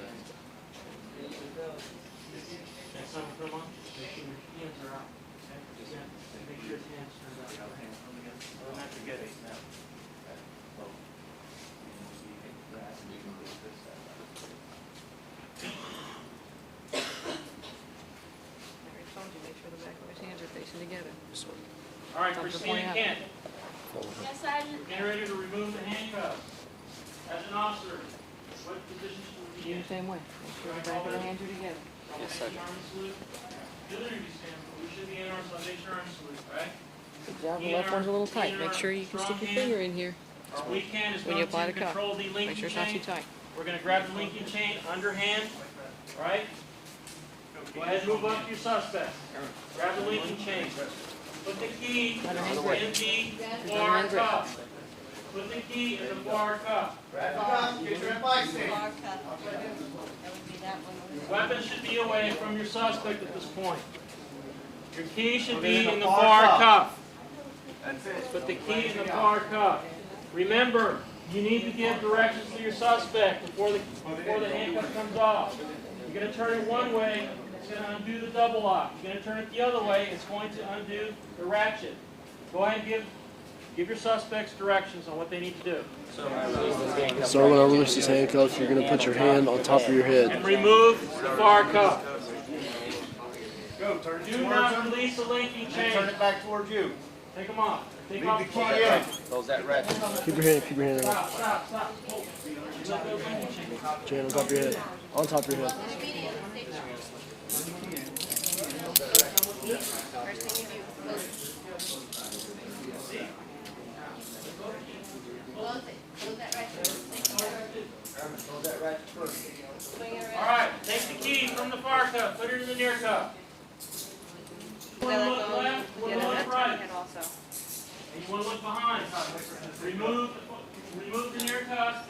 Next time we come on, make sure your hands are out. Okay? Make sure his hands turned out. Don't have to get it now. Make sure the back of his hands are facing together. All right, Christina Kent. Yes, Sergeant. We're getting ready to remove the handcuffs. As an officer, what position should we be Do in? the same way. Make sure the back of the hands are together. Yes, Sergeant. Arm salute. The other interview stand, we should be in our salvation arm salute, right? Good job. The left one's a little tight. Make sure you can stick your finger in here Our weak hand is when going you apply to the cuff. control the linking Make sure it's not too chain. tight. We're going to grab the linking chain underhand, right? Go ahead and move up to your suspect. Grab the linking chain. Put the key in Underhand grip. the bar Underhand grip. cuff. Put the key in the bar cuff. Get your advice in. Your weapon should be away from your suspect at this point. Your key should be in the bar cuff. That's it. Put the key in the bar cuff. Remember, you need to give directions to your suspect before the handcuff comes off. You're going to turn it one way, it's going to undo the double lock. You're going to turn it the other way, it's going to undo the ratchet. Go ahead and give your suspects directions on what they need to do. So when I release this handcuff, you're going to put your hand on top of your head. And remove the bar cuff. Go, turn it Do towards not them. release the linking And chain. turn it back towards you. Take them off. Take Leave off the the key bar in. cuff. Close that ratchet. Keep your hand in there. Stop. Let those linking chains. Chain on top of your head. On top of your head. All right, take the key from the far cuff, put it in the near cuff. One look left, one look right. And you want to look behind. Remove the near cuff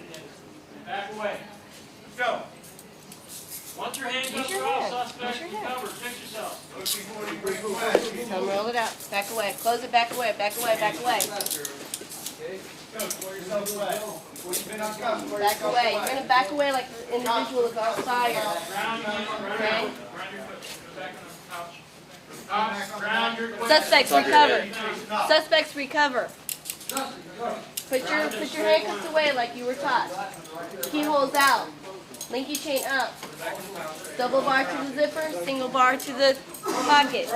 and back away. Let's go. Once your handcuffs are off, suspect, recover, fix yourself. Tell them roll it out. Back away. Close it. Back away. Back away. Back away. Back away. You're going to back away like the individual is on fire. Okay? Suspects recover. Suspects recover. Put your handcuffs away like you were taught. Keyholes out. Linky chain up. Double bar to the zipper, single bar to the pocket.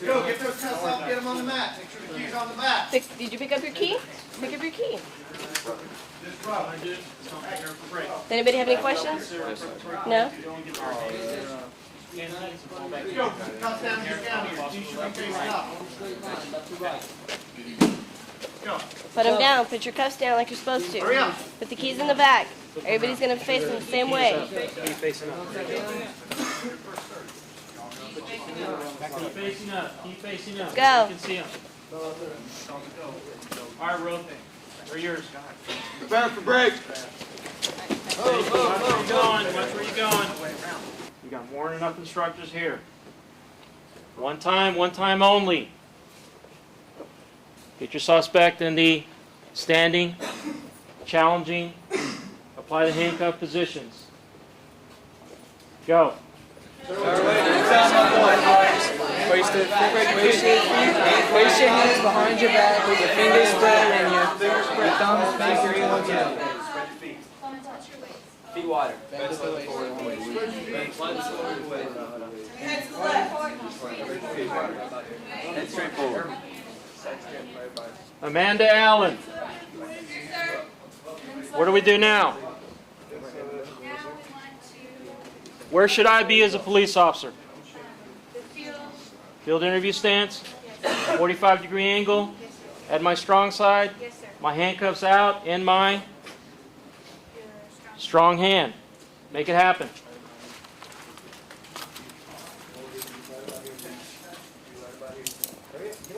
Go, get those cuffs off, get them on the mat. Make sure the key's on the mat. Did you pick up your key? Pick up your key. Did anybody have any questions? No? Go, cuffs down, get down here. You should be facing up. Go. Put them down. Put your cuffs down like you're supposed to. Hurry up. Put the keys in the back. Everybody's going to face them the same way. Keep facing up. Keep facing up. Keep facing up. Go. You can see them. All right, Roth. They're yours. Prepare for break. Watch where you're going. Watch where you're going. You got more than enough instructors here. One time only. Get your suspect in the standing, challenging, apply the handcuff positions. Go. Place your hands behind your back with your fingers spread and your thumbs back your elbows out. Feet wider. That's straightforward. Amanda Allen. What do we do now? Where should I be as a police officer? Field interview stance, 45-degree angle, at my strong side, my handcuffs out, in my strong hand. Make it happen.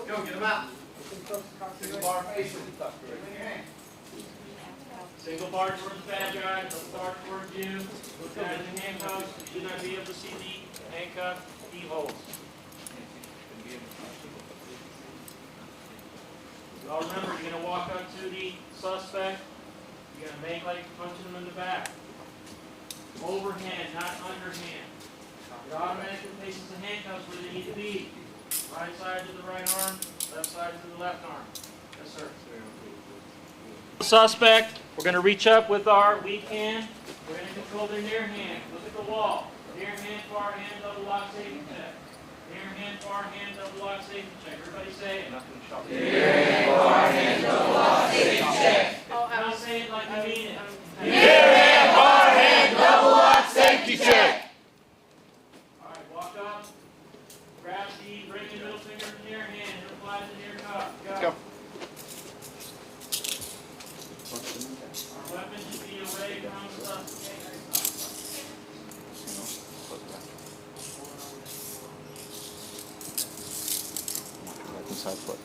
Go, get them out. Single bar facing. Single bar towards the bad guy, double bar towards you. Guys in handcuffs, you should not be able to see the handcuff keyholes. Y'all remember, you're going to walk up to the suspect. You're going to make like you're punching them in the back. Overhand, not underhand. It automatically places the handcuffs where they need to be. Right side to the right arm, left side to the left arm. Yes, sir. Suspect, we're going to reach up with our weak hand. We're going to control their near hand. Look at the wall. Near hand, far hand, double lock, safety check. Near hand, far hand, double lock, safety check. Everybody say it. Near hand, far hand, double lock, safety check. Now say it like you mean it. Near hand, far hand, double lock, safety check. All right, walk up. Grab the ring and middle finger from near hand and apply to the near cuff. Go. Let's go. Our weapon should be away from the suspect. Inside foot.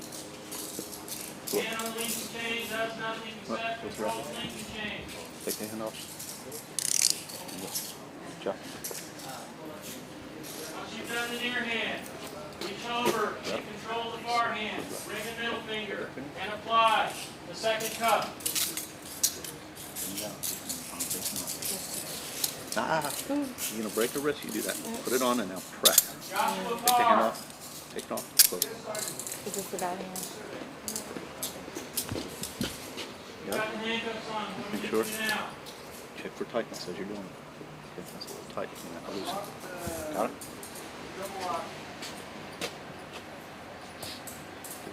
Hand on the link and change, does nothing except control the link and change. Take the hand off. Drop. Once you've done the near hand, reach over and control the far hand. Bring the middle finger and apply the second cuff. You're going to break a wrist, you do that. Put it on and now press. Joshua Take the hand Carr. off. Take it off. Close it. Is this the bad hand? You got the handcuffs on. What do Make we sure. do now? Check for tightness as you're doing it. Okay, that's a little tight. You have to loosen it. Got it?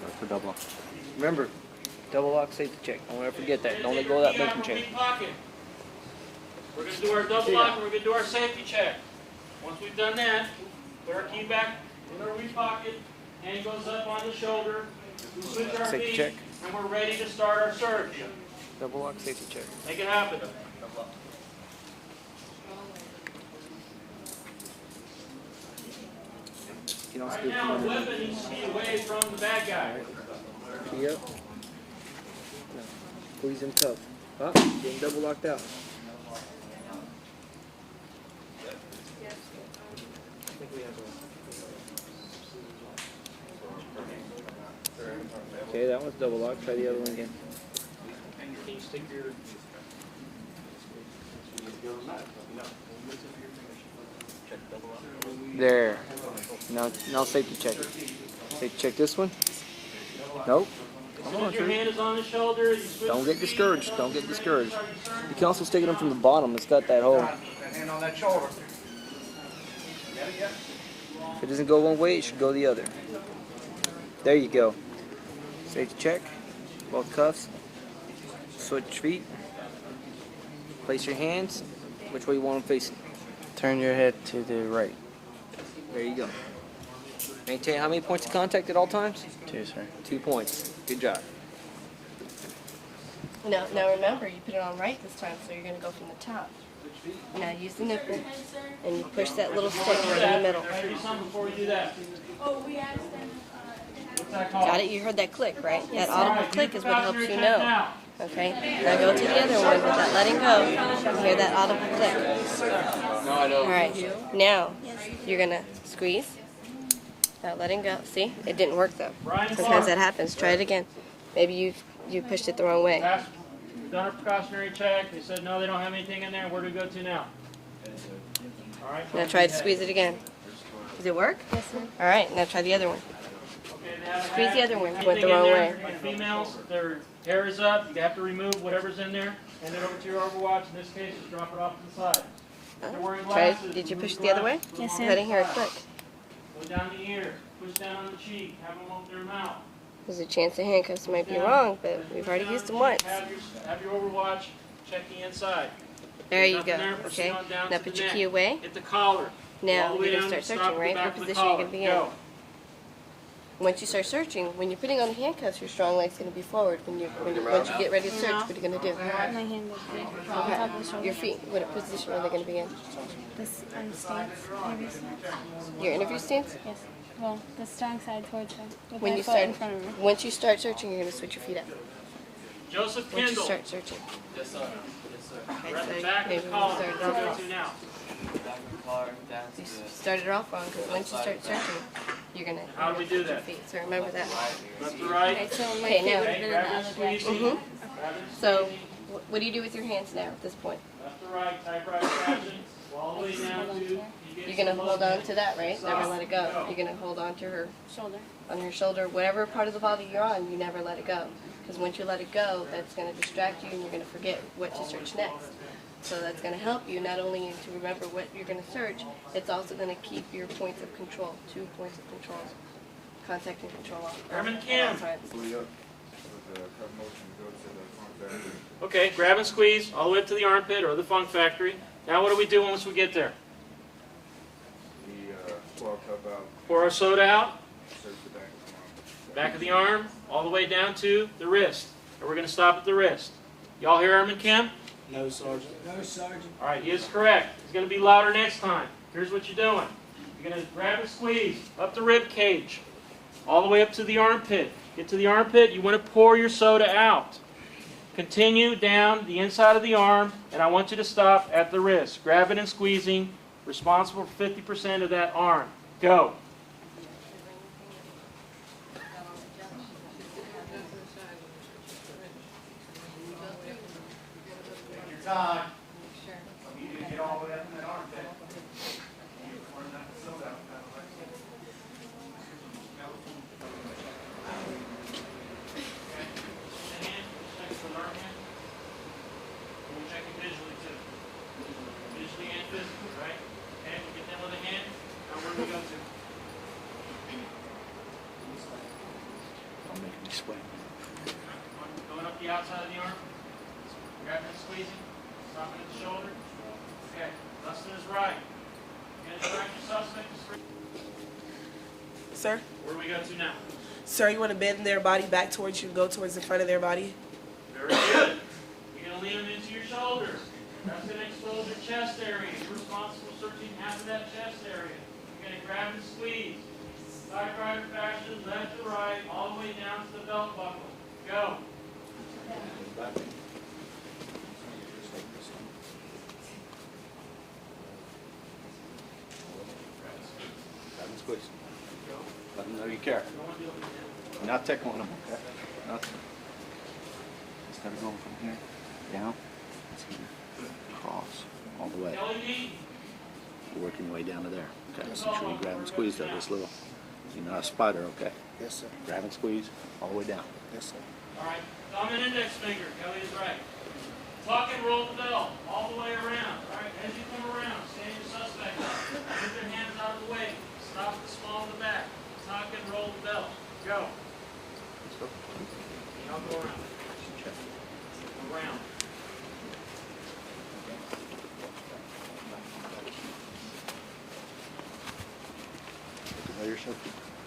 Go for double lock. Remember, double lock safety check. Don't ever forget that. Don't let go of that bacon chain. We're going to do our double lock and we're going to do our safety check. Once we've done that, put our key back in our weave pocket, hand goes up on the shoulder, we switch our Safety feet, check. and we're ready to start our search. Double lock safety check. Make it happen. You don't Right scoop now, from the underneath. weapon needs to be away from the bad guy. Key up. No. Squeeze him tough. Up. Getting double locked out. Okay, that one's double locked. Try the other one again. Can you stick your... There. Now safety check. Safety check this one. Nope. As Come soon on, as your Tree. hand is on the shoulder, you switch Don't the get discouraged. Don't get discouraged. You can also stick it in from the bottom. It's got that hole. That hand on that shoulder. Get it yet? If it doesn't go one way, it should go the other. There you go. Safety check. Both cuffs. Switch feet. Place your hands. Which way you want them facing? Turn your head to the right. There you go. Maintain how many points of contact at all times? 2, sir. 2 points. Good job. Now remember, you put it on right this time, so you're going to go from the top. Now use the nipple, and you push that little stick right in the middle. Before we do that. Got it? You heard that click, right? That audible click is what helps you know. Okay? Now go to the other one without letting go. You hear that audible click. No, I don't. Alright. Now, you're going to squeeze without letting go. See? It didn't work though. Sometimes that happens. Try it again. Maybe you pushed it the wrong way. Done a precautionary check. They said no, they don't have anything in there. Where do we go to now? All right. Now try to squeeze it again. Does it work? Yes, sir. All right. Now try the other one. Squeeze the other one. It went the wrong way. Like females, if their hair is up, you have to remove whatever's in there. Hand it over to your Overwatch. In this case, just drop it off to the side. If they're wearing glasses, Did you push it the other way? Yes, sir. I didn't hear a click. Go down the ear. Push down on the cheek. Have them open their mouth. There's a chance the handcuffs might be wrong, but we've already used them once. Have your Overwatch. Check the inside. There you Nothing go. there, proceed Okay. on down Now to put the your neck. key away. Hit the collar. Now All the way you're down going to start stop searching, at the right? back What of the position are you going to be in? collar. Once you start searching, when you're putting on the handcuffs, your strong leg's going to be forward. Once you get ready to search, what are you going to do? My hand would be on top of the shoulder. Your feet, what position are they going to be in? This stance, interview stance. Your interview stance? Yes. Well, the strong side towards her. With When my you foot start, in front of her. once you start searching, you're going to switch your feet up. Joseph Once you Kendall. start searching. Yes, sir. Yes, sir. Okay, We're at the so back of maybe the we collar. started Where do we go off to now? Back of the car, down to You the started off wrong because once you start searching, you're gonna How do we do switch your that? feet. So remember that. Left to right. Okay, so my Okay, feet now- would have been in the Grab other and direction. squeeze. Mhm. Grab and So squeeze. what do you do with your hands now at this point? Left to right, typewriter fashion. All the way down to. You're gonna hold on to that, right? Never let it go. You're gonna hold on to her Shoulder. on your shoulder, whatever part of the body you're on. You never let it go, because once you let it go, that's gonna distract you and you're gonna forget what to search next. So that's gonna help you not only to remember what you're gonna search, it's also gonna keep your points of control, 2 points of control, contact and control all. Herman all Kim. times. Okay, grab and squeeze all the way up to the armpit or the Funk Factory. Now what do we do once we get there? Pour our soda out. Back of the arm, all the way down to the wrist. And we're going to stop at the wrist. Y'all hear Herman Kim? No, Sergeant. No, Sergeant. All right, he is correct. He's going to be louder next time. Here's what you're doing. You're going to grab and squeeze up the rib cage, all the way up to the armpit. Get to the armpit, you want to pour your soda out. Continue down the inside of the arm, and I want you to stop at the wrist. Grabbing and squeezing, responsible for 50% of that arm. Go. Take your time. You need to get all the way up in that armpit. Don't make me sweat. Going up the outside of the arm, grabbing and squeezing, stopping at the shoulder. Okay, left to his right. You're going to direct your suspect to straight. Sir? Where do we go to now? Sir, you want to bend their body back towards you, go towards the front of their body? Very good. You're going to lean them into your shoulder. That's going to expose your chest area. You're responsible for searching half of that chest area. You're going to grab and squeeze. Typewriter fashion, left to right, all the way down to the belt buckle. Go. Grab and squeeze. Let them know you care. You're not tickling them, okay? Nothing. Instead of going from here down, it's going to cross all the way. You're working your way down to there. Okay, so make sure you grab and squeeze though, this little. You're not a spider, okay? Yes, sir. Grab and squeeze all the way down. Yes, sir. All right, thumb and index finger. Kelly is right. Tuck and roll the belt all the way around. All right, as you come around, stand your suspect up. Move their hands out of the way. Stop the small in the back. Tuck and roll the belt. Go. Let's go. Now go around. Around. Look at yourself.